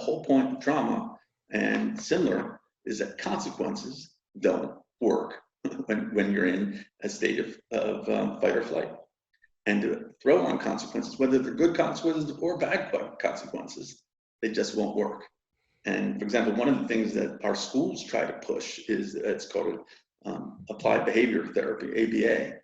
whole point of trauma and similar is that consequences don't work when you're in a state of fight or flight. And to throw on consequences, whether they're good consequences or bad consequences, they just won't work. And for example, one of the things that our schools try to push is it's called applied behavior therapy, ABA.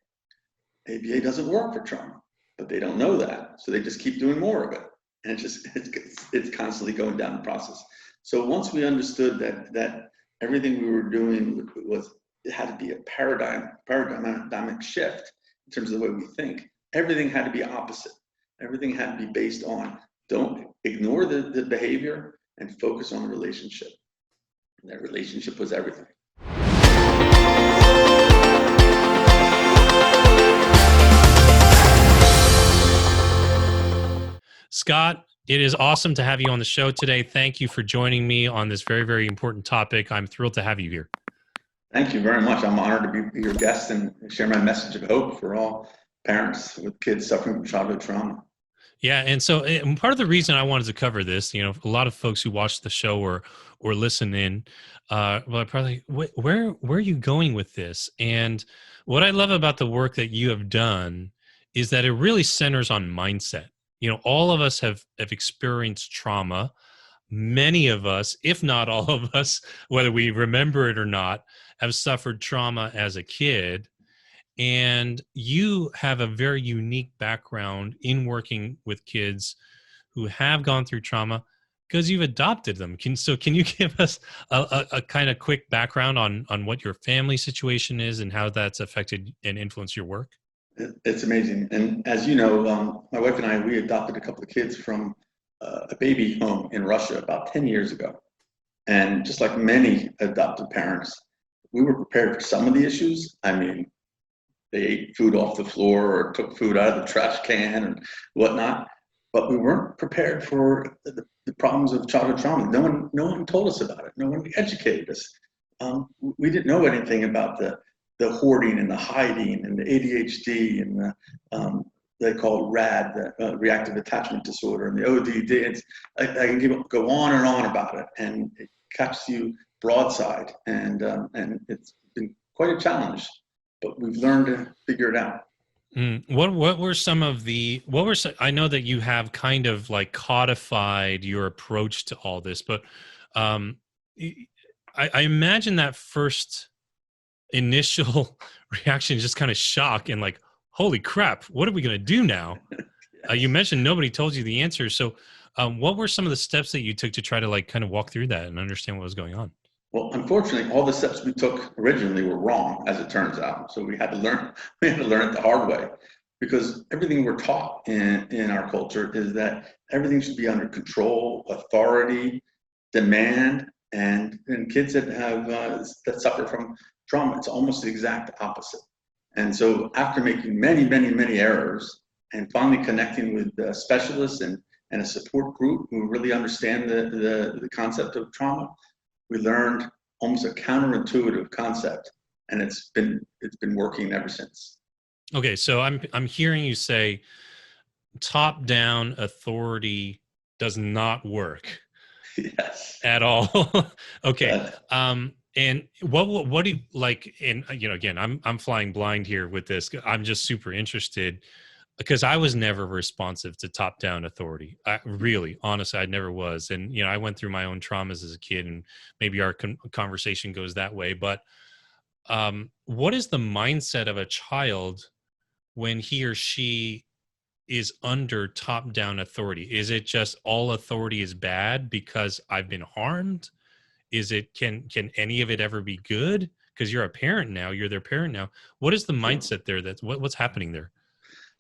ABA doesn't work for trauma, but they don't know that, so they just keep doing more of it, and it's constantly going down the process. So once we understood that everything we were doing it had to be a paradigmatic shift in terms of the way we think. Everything had to be opposite. Everything had to be based on don't ignore the behavior and focus on the relationship. And that relationship was everything. Scott, it is awesome to have you on the show today. Thank you for joining me on this very, very important topic. I'm thrilled to have you here. Thank you very much. I'm honored to be your guest and share my message of hope for all parents with kids suffering from childhood trauma. Yeah, and so part of the reason I wanted to cover this, a lot of folks who watch the show or listen in, well, probably where are you going with this? And what I love about the work that you have done is that it really centers on mindset. All of us have experienced trauma. Many of us, if not all of us, whether we remember it or not, have suffered trauma as a kid. And you have a very unique background in working with kids who have gone through trauma because you've adopted them. Can you give us a kind of quick background on what your family situation is and how that's affected and influenced your work? It's amazing. And as you know, my wife and I, we adopted a couple of kids from a baby home in Russia about 10 years ago. And just like many adopted parents, we were prepared for some of the issues. I mean, they ate food off the floor or took food out of the trash can and whatnot, but we weren't prepared for the problems of childhood trauma. No one told us about it. No one educated us. We didn't know anything about the hoarding and the hiding and the ADHD and the they call it RAD, the reactive attachment disorder, and the ODD. I can go on and on about it, and it catches you broadside, and it's been quite a challenge. But we've learned to figure it out. What were some of the, I know that you have kind of like codified your approach to all this, but I imagine that first initial reaction is just kind of shock and like, holy crap, what are we going to do now? Yes. You mentioned nobody told you the answer. So what were some of the steps that you took to try to like kind of walk through that and understand what was going on? Well, unfortunately, all the steps we took originally were wrong, as it turns out. So we had to learn it the hard way, because everything we're taught in our culture is that everything should be under control, authority, demand, and kids that have that suffer from trauma, it's almost the exact opposite. And so after making many errors and finally connecting with specialists and a support group who really understand the concept of trauma, we learned almost a counterintuitive concept, and it's been working ever since. Okay, so I'm hearing you say top-down authority does not work. Yes. At all. Okay. And what do you like? And again, I'm flying blind here with this. I'm just super interested because I was never responsive to top-down authority. Honestly, I never was. And I went through my own traumas as a kid, and maybe our conversation goes that way. But what is the mindset of a child when he or she is under top-down authority? Is it just all authority is bad because I've been harmed? Is it can any of it ever be good? Because you're a parent now, you're their parent now. What is the mindset there? That's what's happening there?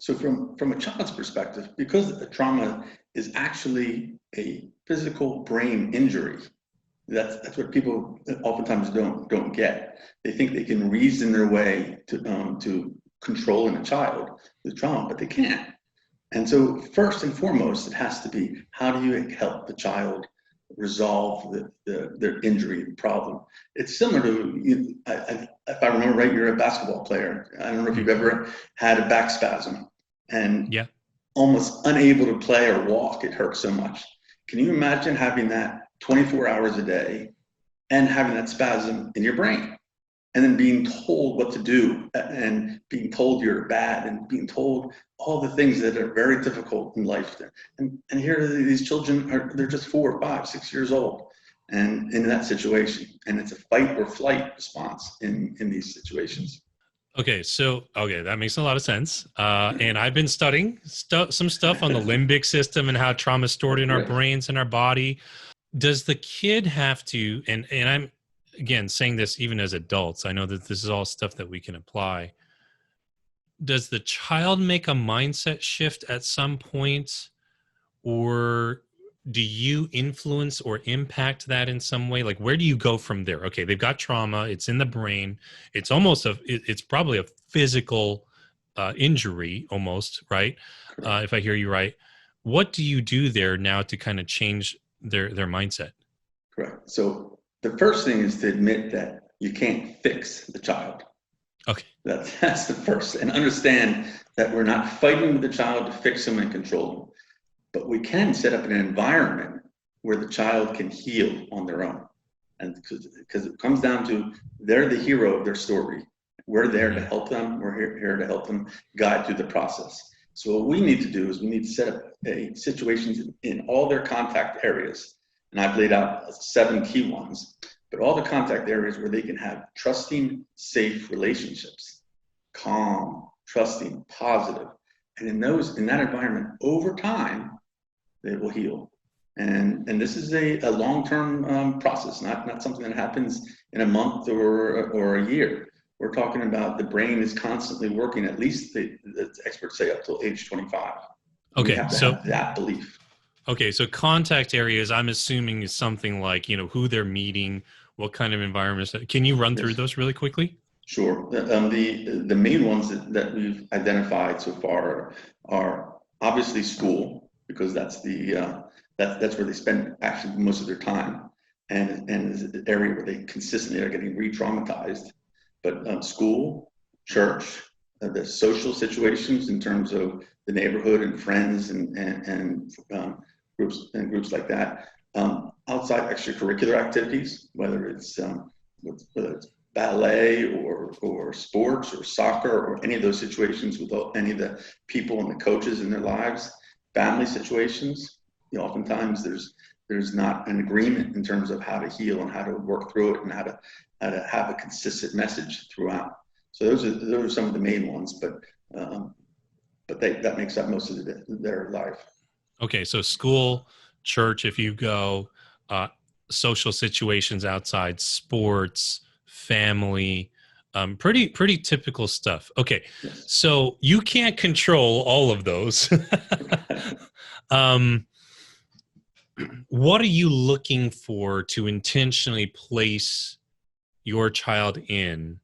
So from a child's perspective, because the trauma is actually a physical brain injury, that's what people oftentimes don't get. They think they can reason their way to controlling a child with trauma, but they can't. And so first and foremost, it has to be, how do you help the child resolve their injury problem? It's similar to, if I remember right, you're a basketball player. I don't know if you've ever had a back spasm and almost unable to play or walk. It hurts so much. Can you imagine having that 24 hours a day and having that spasm in your brain? And then being told what to do and being told you're bad and being told all the things that are very difficult in life. And here these children they're just 4, 5, 6 years old and in that situation. And it's a fight or flight response in these situations. Okay, so that makes a lot of sense. And I've been studying some stuff on the limbic system and how trauma is stored in our brains and our body. Does the kid have to, and I'm, again, saying this even as adults, I know that this is all stuff that we can apply. Does the child make a mindset shift at some point, or do you influence or impact that in some way? Like, where do you go from there? Okay, they've got trauma. It's in the brain. It's almost it's probably a physical injury almost, right? If I hear you right. What do you do there now to kind of change their mindset? Correct. So the first thing is to admit that you can't fix the child. Okay. That's the first. And understand that we're not fighting with the child to fix them and control them. But we can set up an environment where the child can heal on their own. And because it comes down to they're the hero of their story. We're there to help them. We're here to help them guide through the process. So what we need to do is we need to set up situations in all their contact areas. And I've laid out 7 key ones, but all the contact areas where they can have trusting, safe relationships, calm, trusting, positive. And in that environment, over time, they will heal. And this is a long-term process, not something that happens in a month or a year. We're talking about the brain is constantly working, at least the experts say up till age 25. Okay, we have to have that belief. Okay, so contact areas, I'm assuming, is something like, who they're meeting, what kind of environments. Can you run through those really quickly? Sure. The main ones that we've identified so far are obviously school, because that's that's where they spend actually most of their time, and is an area where they consistently are getting re-traumatized. But school, church, the social situations in terms of the neighborhood and friends and groups like that. Outside extracurricular activities, whether it's ballet or sports or soccer or any of those situations with any of the people and the coaches in their lives. Family situations, oftentimes there's not an agreement in terms of how to heal and how to work through it and how to have a consistent message throughout. So those are some of the main ones, but that makes up most of their life. Okay, so school, church, if you go, social situations outside, sports, family, pretty typical stuff. Okay, yes. So you can't control all of those. What are you looking for to intentionally place your child in?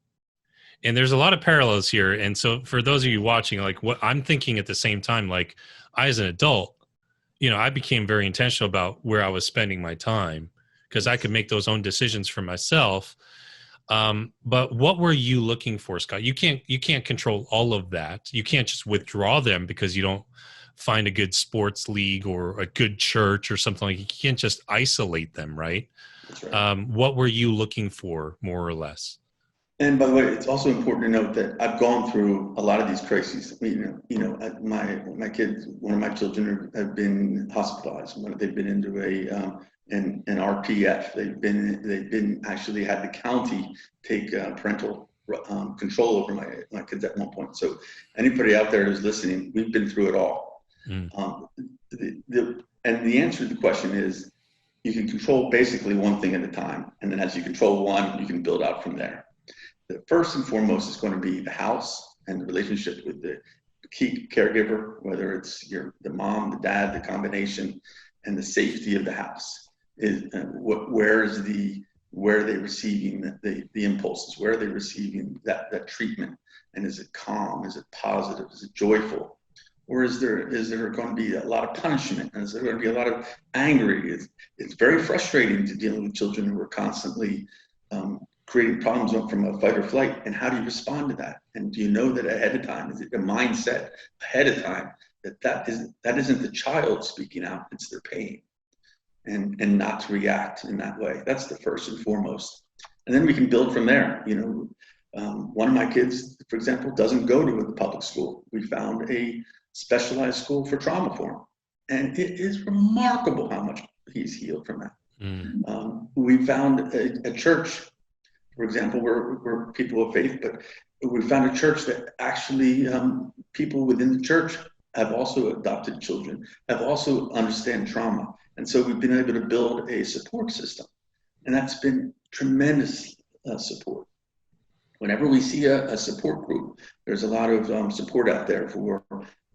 And there's a lot of parallels here. And so for those of you watching, like, what I'm thinking at the same time, like, I, as an adult, I became very intentional about where I was spending my time because I could make those own decisions for myself. But what were you looking for, Scott? You can't control all of that. You can't just withdraw them because you don't find a good sports league or a good church or something like that. You can't just isolate them, right? That's right. What were you looking for, more or less? And by the way, it's also important to note that I've gone through a lot of these crises. My kids, one of my children have been hospitalized. They've been into an RPF. They've been actually had the county take parental control over my kids at one point. So anybody out there who's listening, we've been through it all. And the answer to the question is, you can control basically one thing at a time, and then as you control one, you can build out from there. The first and foremost is going to be the house and the relationship with the key caregiver, whether it's the mom, the dad, the combination, and the safety of the house. Where are they receiving the impulses? Where are they receiving that treatment? And is it calm? Is it positive? Is it joyful? Or is there going to be a lot of punishment? And is there going to be a lot of anger? It's very frustrating to deal with children who are constantly creating problems from a fight or flight. And how do you respond to that? And do you know that ahead of time? Is it a mindset ahead of time that isn't the child speaking out, it's their pain? and not to react in that way. That's the first and foremost. And then we can build from there. One of my kids, for example, doesn't go to the public school. We found a specialized school for trauma for him. And it is remarkable how much he's healed from that. We found a church, for example, we're people of faith, but we found a church that actually people within the church have also adopted children, have also understand trauma. And so we've been able to build a support system. And that's been tremendous support. Whenever we see a support group, there's a lot of support out there for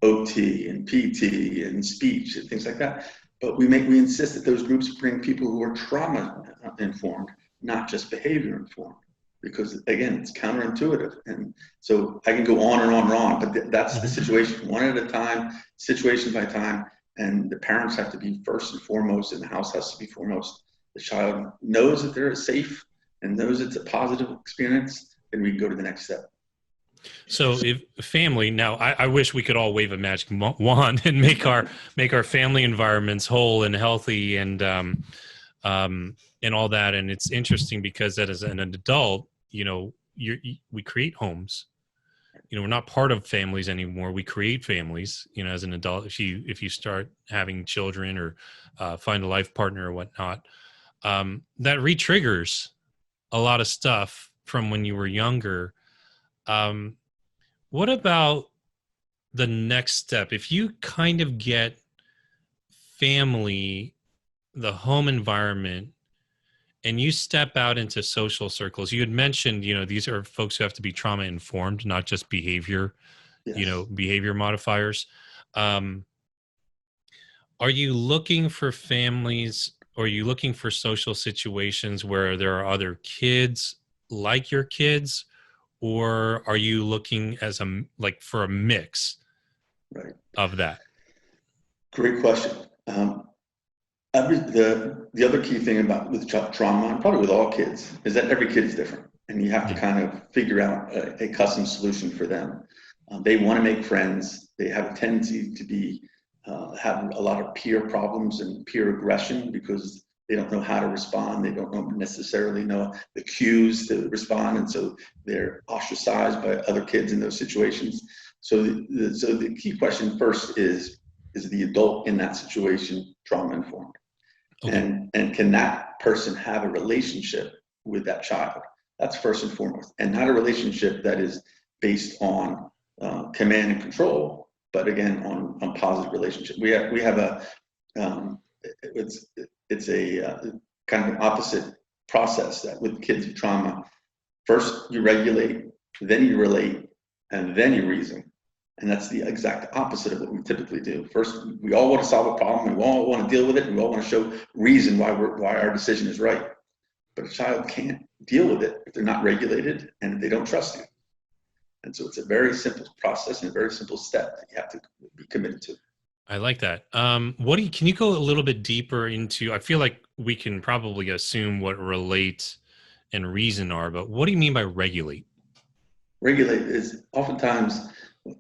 OT and PT and speech and things like that. But we insist that those groups bring people who are trauma informed, not just behavior informed, because again, it's counterintuitive. And so I can go on and on and on, but that's the situation, one at a time, situation by time. And the parents have to be first and foremost, and the house has to be foremost. The child knows that they're safe and knows it's a positive experience, then we can go to the next step. So if family, now I wish we could all wave a magic wand and make our family environments whole and healthy and all that. And it's interesting because that as an adult, we create homes. We're not part of families anymore. We create families, as an adult, if you start having children or find a life partner or whatnot, that re-triggers a lot of stuff from when you were younger. What about the next step? If you kind of get family, the home environment, and you step out into social circles, you had mentioned, these are folks who have to be trauma informed, not just behavior, Yes. Behavior modifiers. Are you looking for families, or are you looking for social situations where there are other kids like your kids? Or are you looking for a mix of that? Great question. The other key thing with trauma, and probably with all kids, is that every kid is different, and you have to kind of figure out a custom solution for them. They want to make friends. They have a tendency to have a lot of peer problems and peer aggression because they don't know how to respond. They don't necessarily know the cues to respond, and so they're ostracized by other kids in those situations. So the key question first is the adult in that situation trauma informed? Okay. And can that person have a relationship with that child? That's first and foremost, and not a relationship that is based on command and control, but again on positive relationship. We have a it's a kind of an opposite process that with kids with trauma, first you regulate, then you relate, and then you reason. And that's the exact opposite of what we typically do. First, we all want to solve a problem, and we all want to deal with it, and we all want to show reason why our decision is right. But a child can't deal with it if they're not regulated and if they don't trust you. And so it's a very simple process and a very simple step that you have to be committed to. I like that. Can you go a little bit deeper into, I feel like we can probably assume what relate and reason are, but what do you mean by regulate? Regulate is oftentimes,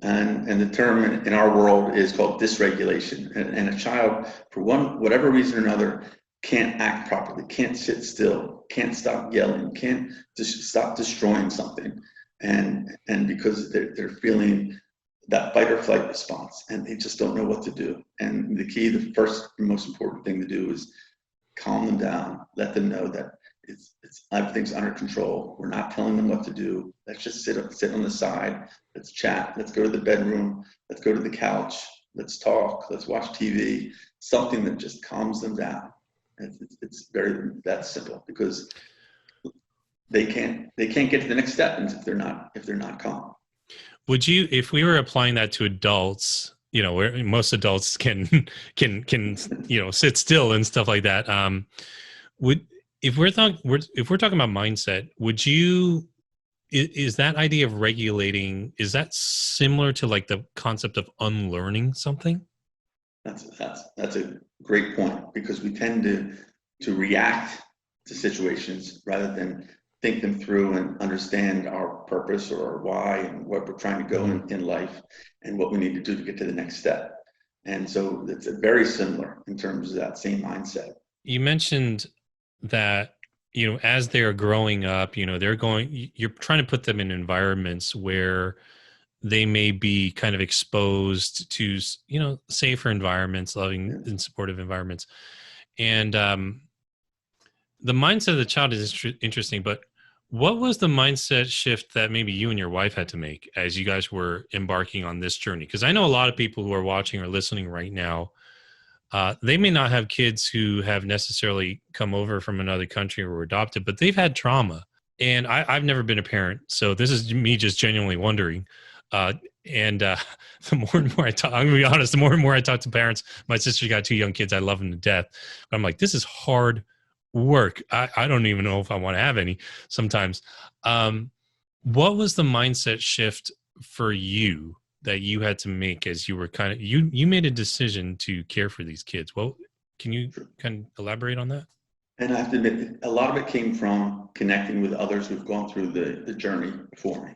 and the term in our world is called dysregulation. And a child, for whatever reason or another, can't act properly, can't sit still, can't stop yelling, can't just stop destroying something. And because they're feeling that fight or flight response, and they just don't know what to do. And the first and most important thing to do is calm them down, let them know that everything's under control. We're not telling them what to do. Let's just sit on the side. Let's chat. Let's go to the bedroom. Let's go to the couch. Let's talk. Let's watch TV. Something that just calms them down. It's very that simple, because they can't get to the next step if they're not calm. Would you, if we were applying that to adults, where most adults can sit still and stuff like that, if we're talking about mindset, is that idea of regulating, is that similar to like the concept of unlearning something? That's a great point, because we tend to react to situations rather than think them through and understand our purpose or our why and what we're trying to go in life and what we need to do to get to the next step. And so it's very similar in terms of that same mindset. you mentioned that, as they're growing up, you're trying to put them in environments where they may be kind of exposed to, safer environments, loving Yeah. and supportive environments. And the mindset of the child is interesting, but what was the mindset shift that maybe you and your wife had to make as you guys were embarking on this journey? Because I know a lot of people who are watching or listening right now, they may not have kids who have necessarily come over from another country or were adopted, but they've had trauma. And I've never been a parent, so this is me just genuinely wondering. Uh, and the more and more I talk, I'm gonna be honest, the more and more I talk to parents, my sister's got two young kids. I love them to death. But I'm like, this is hard work. I don't even know if I want to have any sometimes. Um, what was the mindset shift for you that you had to make as you were you made a decision to care for these kids? Well, can you kind of elaborate on that? And I have to admit, a lot of it came from connecting with others who've gone through the journey before me.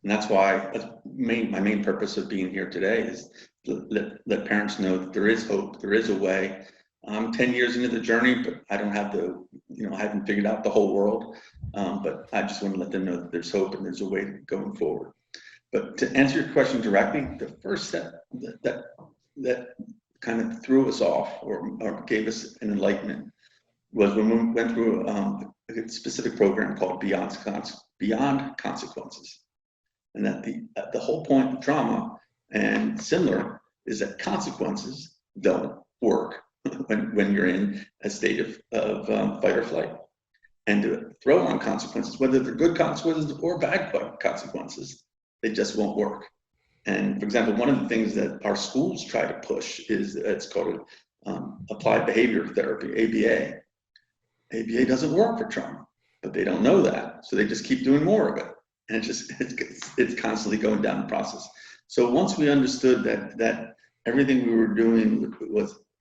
And that's why my main purpose of being here today is to let parents know that there is hope, there is a way. I'm 10 years into the journey, but I don't have I haven't figured out the whole world. But I just want to let them know that there's hope and there's a way going forward. But to answer your question directly, the first step that kind of threw us off or gave us an enlightenment was when we went through a specific program called Beyond Consequences. And that the whole point of trauma and similar is that consequences don't work when you're in a state of fight or flight. And to throw on consequences, whether they're good consequences or bad consequences, they just won't work. And for example, one of the things that our schools try to push is it's called applied behavior therapy, ABA. ABA doesn't work for trauma, but they don't know that, so they just keep doing more of it, and it's constantly going down the process. So once we understood that everything we were doing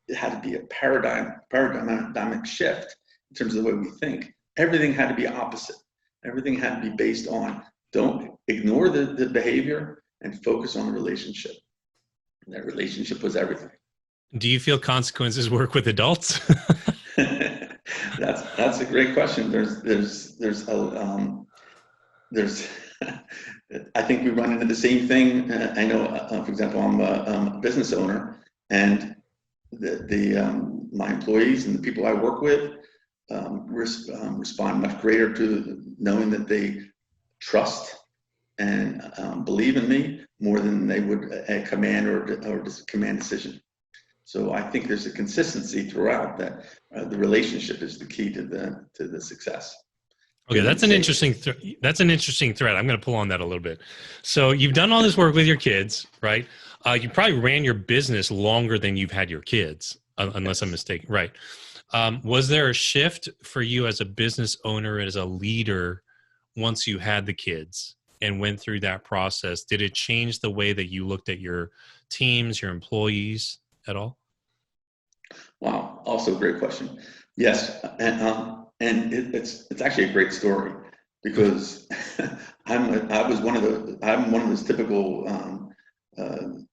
it had to be a paradigmatic shift in terms of the way we think. Everything had to be opposite. Everything had to be based on don't ignore the behavior and focus on the relationship. And that relationship was everything. Do you feel consequences work with adults? That's a great question. There's I think we run into the same thing. I know, for example, I'm a business owner, and my employees and the people I work with respond much greater to knowing that they trust and believe in me more than they would a command or just command decision. So I think there's a consistency throughout that the relationship is the key to the success. Okay, that's an interesting thread. I'm going to pull on that a little bit. So you've done all this work with your kids, right? You probably ran your business longer than you've had your kids, unless I'm mistaken, right? Was there a shift for you as a business owner, as a leader, once you had the kids and went through that process? Did it change the way that you looked at your teams, your employees at all? Wow, also a great question. Yes, and it's actually a great story because I'm one of those typical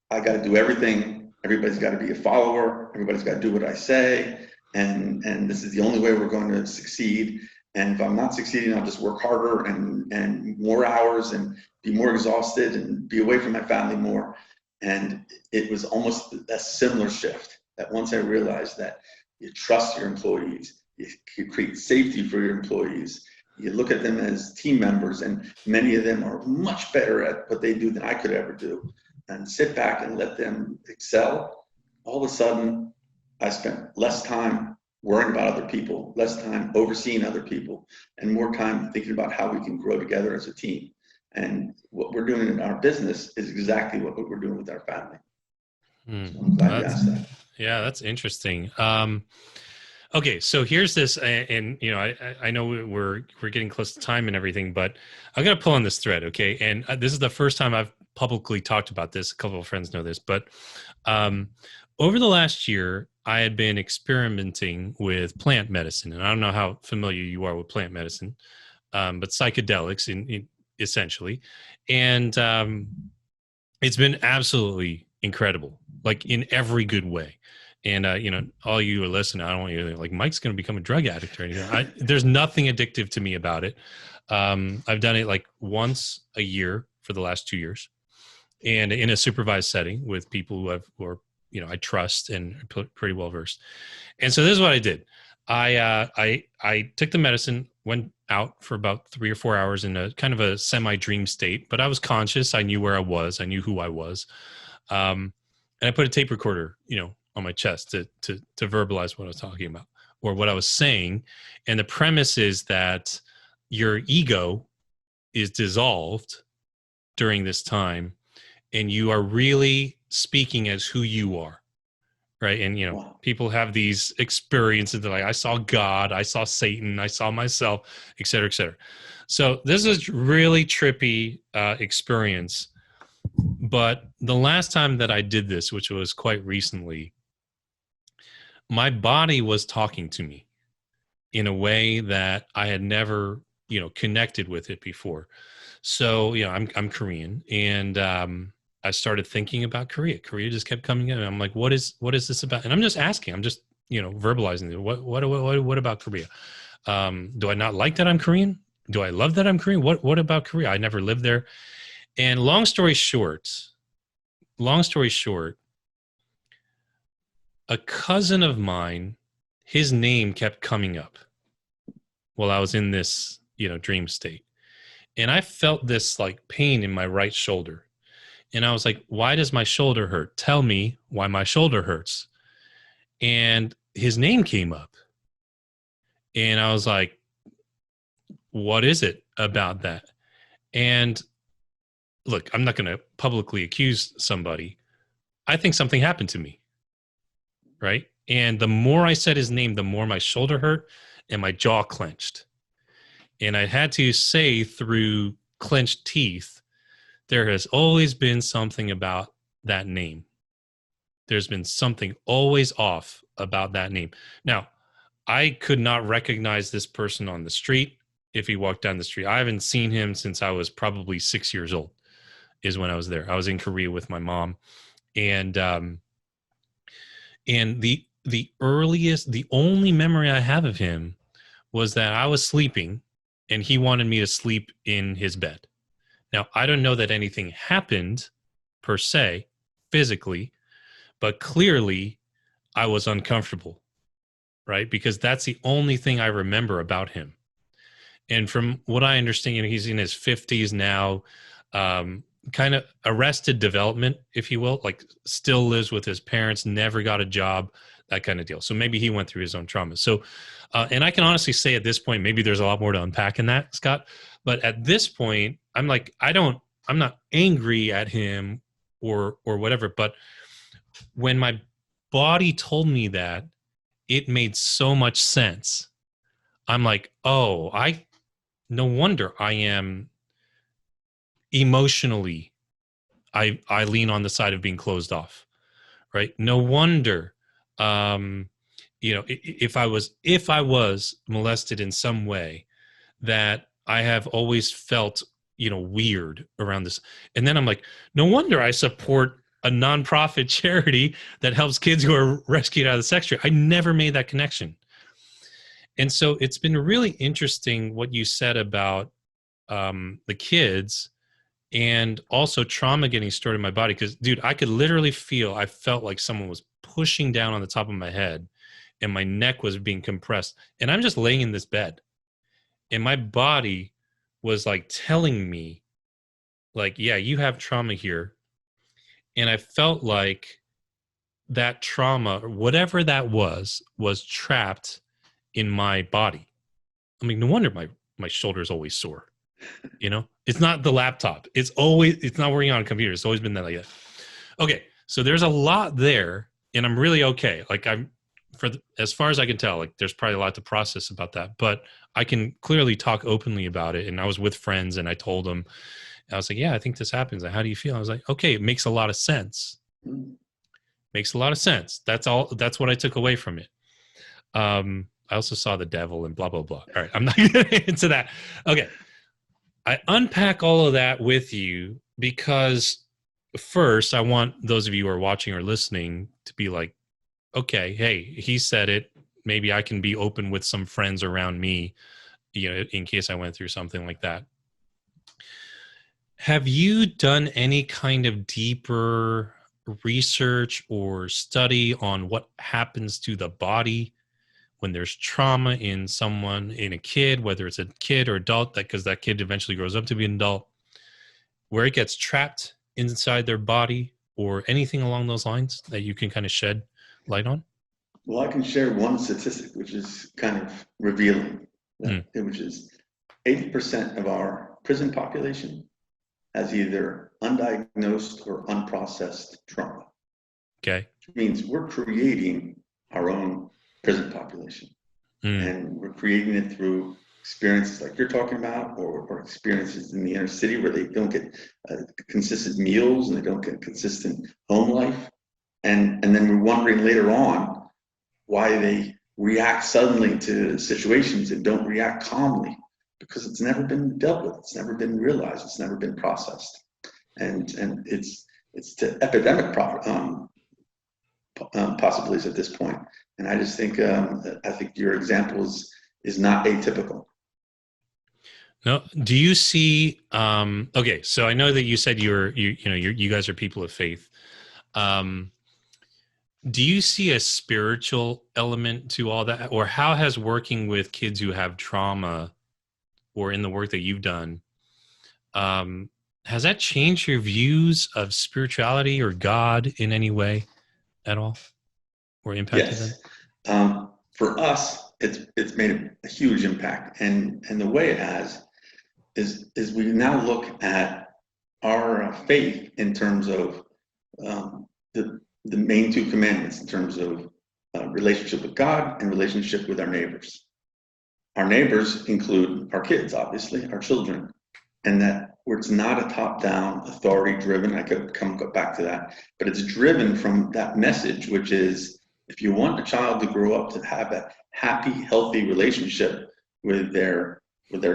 I got to do everything. Everybody's got to be a follower. Everybody's got to do what I say, and this is the only way we're going to succeed. And if I'm not succeeding, I'll just work harder and more hours and be more exhausted and be away from my family more. And it was almost a similar shift that once I realized that you trust your employees, you create safety for your employees, you look at them as team members, and many of them are much better at what they do than I could ever do, and sit back and let them excel. All of a sudden, I spent less time worrying about other people, less time overseeing other people, and more time thinking about how we can grow together as a team. And what we're doing in our business is exactly what we're doing with our family. So I'm glad you asked that. Yeah, that's interesting. Okay, so here's this, and I know we're getting close to time and everything, but I'm gonna pull on this thread, okay? And this is the first time I've publicly talked about this. A couple of friends know this, but over the last year, I had been experimenting with plant medicine, and I don't know how familiar you are with plant medicine, but psychedelics, essentially, and it's been absolutely incredible, like in every good way. And all you are listening, I don't want you to like Mike's going to become a drug addict or anything. There's nothing addictive to me about it. I've done it like once a year for the last 2 years, and in a supervised setting with people I trust and are pretty well versed. And so this is what I did. I took the medicine, went out for about 3 or 4 hours in a kind of a semi-dream state, but I was conscious. I knew where I was. I knew who I was. And I put a tape recorder, on my chest to verbalize what I was talking about or what I was saying. And the premise is that your ego is dissolved during this time, and you are really speaking as who you are. Right. And, Wow. people have these experiences. They're like, I saw God, I saw Satan, I saw myself, et cetera, et cetera. So this is really trippy experience. But the last time that I did this, which was quite recently, my body was talking to me in a way that I had never, connected with it before. So, I'm Korean, and I started thinking about Korea. Korea just kept coming in. And I'm like, what is this about? And I'm just asking. I'm just, verbalizing it. What about Korea? Do I not like that I'm Korean? Do I love that I'm Korean? What about Korea? I never lived there. And long story short, a cousin of mine, his name kept coming up while I was in this, dream state. And I felt this like pain in my right shoulder. And I was like, why does my shoulder hurt? Tell me why my shoulder hurts. And his name came up. And I was like, what is it about that? And look, I'm not going to publicly accuse somebody. I think something happened to me. Right. And the more I said his name, the more my shoulder hurt and my jaw clenched. And I had to say through clenched teeth, there has always been something about that name. There's been something always off about that name. Now, I could not recognize this person on the street if he walked down the street. I haven't seen him since I was probably 6 years old, is when I was there. I was in Korea with my mom. And the only memory I have of him was that I was sleeping and he wanted me to sleep in his bed. Now, I don't know that anything happened per se, physically, but clearly I was uncomfortable, right? Because that's the only thing I remember about him. And from what I understand, he's in his 50s now, kind of arrested development, if you will, like still lives with his parents, never got a job, that kind of deal. So maybe he went through his own trauma. So, and I can honestly say at this point, maybe there's a lot more to unpack in that, Scott. But at this point, I'm like, I'm not angry at him or whatever. But when my body told me that, it made so much sense. I'm like, oh, no wonder I am emotionally, I lean on the side of being closed off, right? No wonder, if I was molested in some way, that I have always felt, weird around this. And then I'm like, no wonder I support a nonprofit charity that helps kids who are rescued out of the sex trade. I never made that connection. And so it's been really interesting what you said about the kids and also trauma getting stored in my body. Because, dude, I could literally I felt like someone was pushing down on the top of my head and my neck was being compressed. And I'm just laying in this bed. And my body was like telling me, like, yeah, you have trauma here. And I felt like that trauma, or whatever that was trapped in my body. I mean, no wonder my shoulder's always sore. It's not the laptop. It's not working on a computer. It's always been that like that. Okay. So there's a lot there and I'm really okay. Like as far as I can tell, like there's probably a lot to process about that, but I can clearly talk openly about it. And I was with friends and I told them, I was like, yeah, I think this happens. Like, how do you feel? I was like, okay, it makes a lot of sense. Makes a lot of sense. That's what I took away from it. I also saw the devil and blah, blah, blah. All right. I'm not going to get into that. Okay. I unpack all of that with you because first I want those of you who are watching or listening to be like, okay, hey, he said it. Maybe I can be open with some friends around me, in case I went through something like that. Have you done any kind of deeper research or study on what happens to the body when there's trauma in someone, in a kid, whether it's a kid or adult, because that kid eventually grows up to be an adult, where it gets trapped inside their body, or anything along those lines that you can kind of shed light on? Well, I can share one statistic, which is kind of revealing, Mm, which is 80% of our prison population has either undiagnosed or unprocessed trauma, okay. which means we're creating our own prison population. Mm, And we're creating it through experiences like you're talking about, or experiences in the inner city where they don't get consistent meals and they don't get consistent home life. And then we're wondering later on why they react suddenly to situations and don't react calmly, because it's never been dealt with, it's never been realized, it's never been processed. And it's to epidemic possibilities at this point. And I just think I think your example is not atypical. no, do you see? Okay, so I know that you said you guys are people of faith. Um, do you see a spiritual element to all that, or how has working with kids who have trauma, or in the work that you've done, um, has that changed your views of spirituality or God in any way at all, or impacted them? Yes, for us, it's made a huge impact, and the way it has is we now look at our faith in terms of the main two commandments, in terms of relationship with God and relationship with our neighbors. Our neighbors include our kids, obviously, our children, and that where it's not a top-down, authority-driven, I could come back to that, but it's driven from that message, which is if you want a child to grow up to have a happy, healthy relationship with their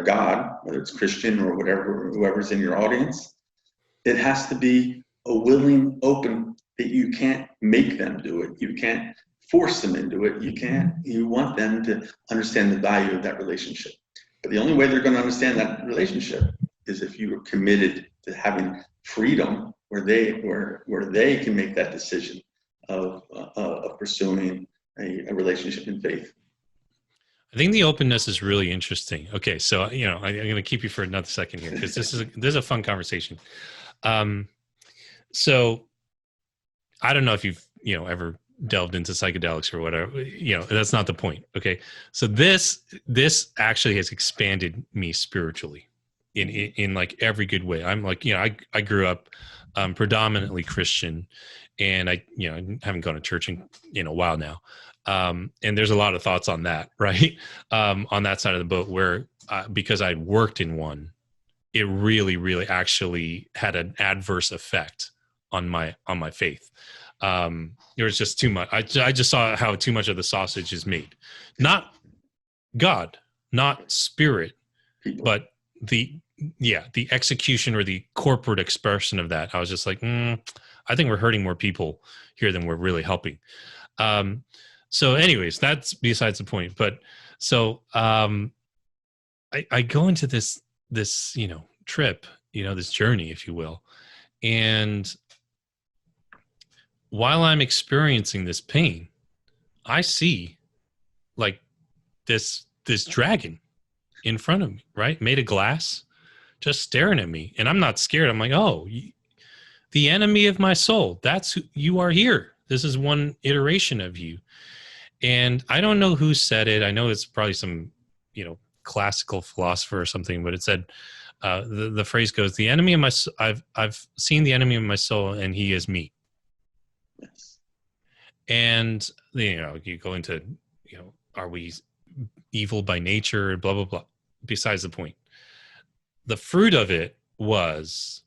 God, whether it's Christian or whatever, whoever's in your audience, it has to be a willing, open, that you can't make them do it. You can't force them into it. You want them to understand the value of that relationship. But the only way they're going to understand that relationship is if you are committed to having freedom where they can make that decision of pursuing a relationship in faith. I think the openness is really interesting. Okay, so I'm going to keep you for another second here, because this is a fun conversation. So I don't know if you've ever delved into psychedelics or whatever. That's not the point. Okay, so this actually has expanded me spiritually in like every good way. I'm like, I grew up predominantly Christian, and I haven't gone to church in a while now. And there's a lot of thoughts on that, right? On that side of the boat, where because I'd worked in one, it really, really actually had an adverse effect on my faith. There was just too much. I just saw how too much of the sausage is made. Not God, not spirit, People. but the execution or the corporate expression of that. I was just like, I think we're hurting more people here than we're really helping. So anyways, that's besides the point. But so I go into this trip, this journey, if you will. And while I'm experiencing this pain, I see like this dragon in front of me, right? Made of glass, just staring at me. And I'm not scared. I'm like, oh, the enemy of my soul. That's who you are here. This is one iteration of you. And I don't know who said it. I know it's probably some, classical philosopher or something, but it said, the phrase goes, the enemy of my, I've seen the enemy of my soul, and he is me. Yes. And, you go into, are we evil by nature, blah, blah, blah. Besides the point. The fruit of it was,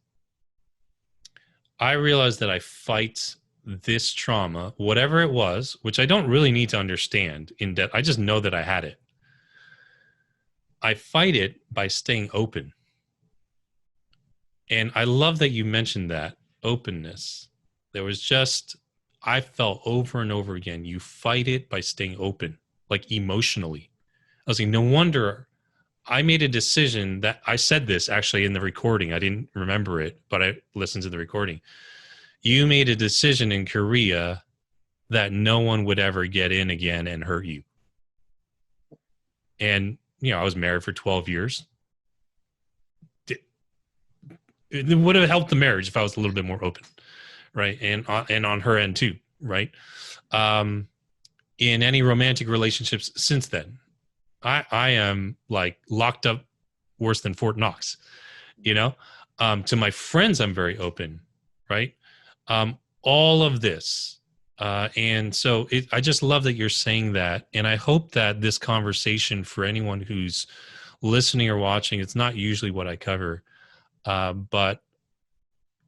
I realized that I fight this trauma, whatever it was, which I don't really need to understand in depth. I just know that I had it. I fight it by staying open. And I love that you mentioned that openness. There was just, I felt over and over again, you fight it by staying open, like emotionally. I was like, no wonder I made a decision that I said this actually in the recording. I didn't remember it, but I listened to the recording. You made a decision in Korea that no one would ever get in again and hurt you. And, I was married for 12 years. It would have helped the marriage if I was a little bit more open. Right. And on her end too. Right. In any romantic relationships since then, I am like locked up worse than Fort Knox, to my friends, I'm very open. Right. All of this. And so I just love that you're saying that. And I hope that this conversation for anyone who's listening or watching, it's not usually what I cover, but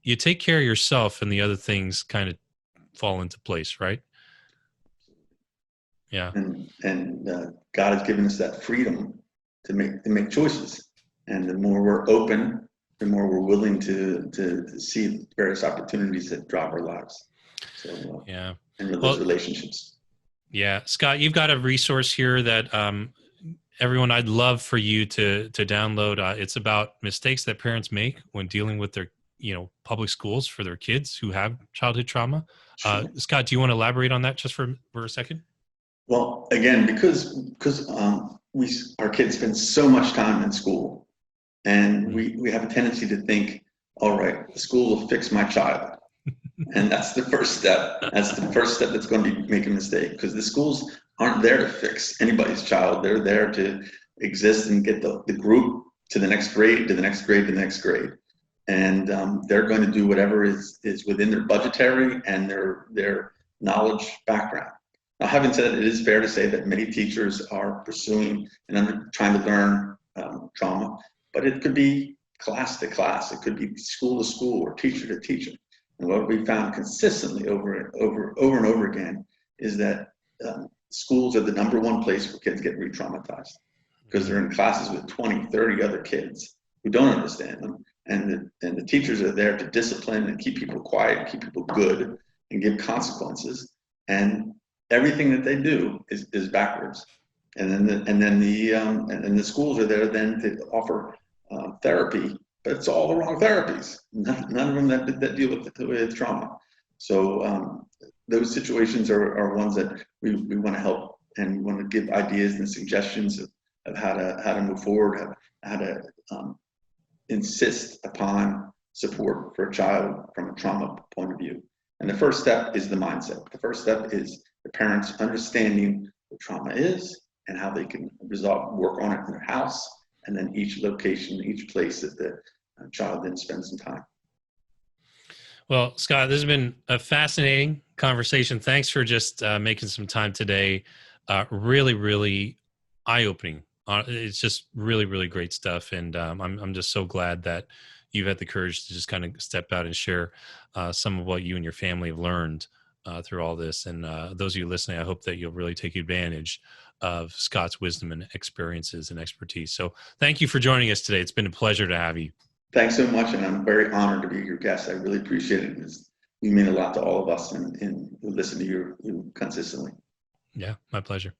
you take care of yourself and the other things kind of fall into place, right? Yeah. And God has given us that freedom to make choices. And the more we're open, the more we're willing to see various opportunities that drive our lives. So yeah. And those relationships. Yeah. Scott, you've got a resource here that everyone, I'd love for you to download. It's about mistakes that parents make when dealing with their public schools for their kids who have childhood trauma. Sure. Scott, do you want to elaborate on that just for a second? Well, again, because our kids spend so much time in school, and we have a tendency to think, all right, the school will fix my child. And that's the first step. That's the first step that's going to be making a mistake, because the schools aren't there to fix anybody's child. They're there to exist and get the group to the next grade, to the next grade, to the next grade. And they're going to do whatever is within their budgetary and their knowledge background. Now, having said it is fair to say that many teachers are pursuing and trying to learn trauma, but it could be class to class, it could be school to school or teacher to teacher. And what we found consistently over and over again is that schools are the number one place where kids get re-traumatized, because they're in classes with 20, 30 other kids who don't understand them. And the teachers are there to discipline and keep people quiet, and keep people good, and give consequences. And everything that they do is backwards. And then the schools are there then to offer therapy, but it's all the wrong therapies. None of them that deal with trauma. So those situations are ones that we want to help, and we want to give ideas and suggestions of how to move forward, how to insist upon support for a child from a trauma point of view. And the first step is the mindset. The first step is the parents understanding what trauma is and how they can work on it in their house, and then each location, each place that the child then spends some time. Well, Scott, this has been a fascinating conversation. Thanks for just making some time today. Really, really eye-opening. It's just really, really great stuff. And I'm just so glad that you've had the courage to just kind of step out and share some of what you and your family have learned through all this. And those of you listening, I hope that you'll really take advantage of Scott's wisdom and experiences and expertise. So thank you for joining us today. It's been a pleasure to have you. Thanks so much. And I'm very honored to be your guest. I really appreciate it. You mean a lot to all of us, and we listen to you consistently. Yeah, my pleasure.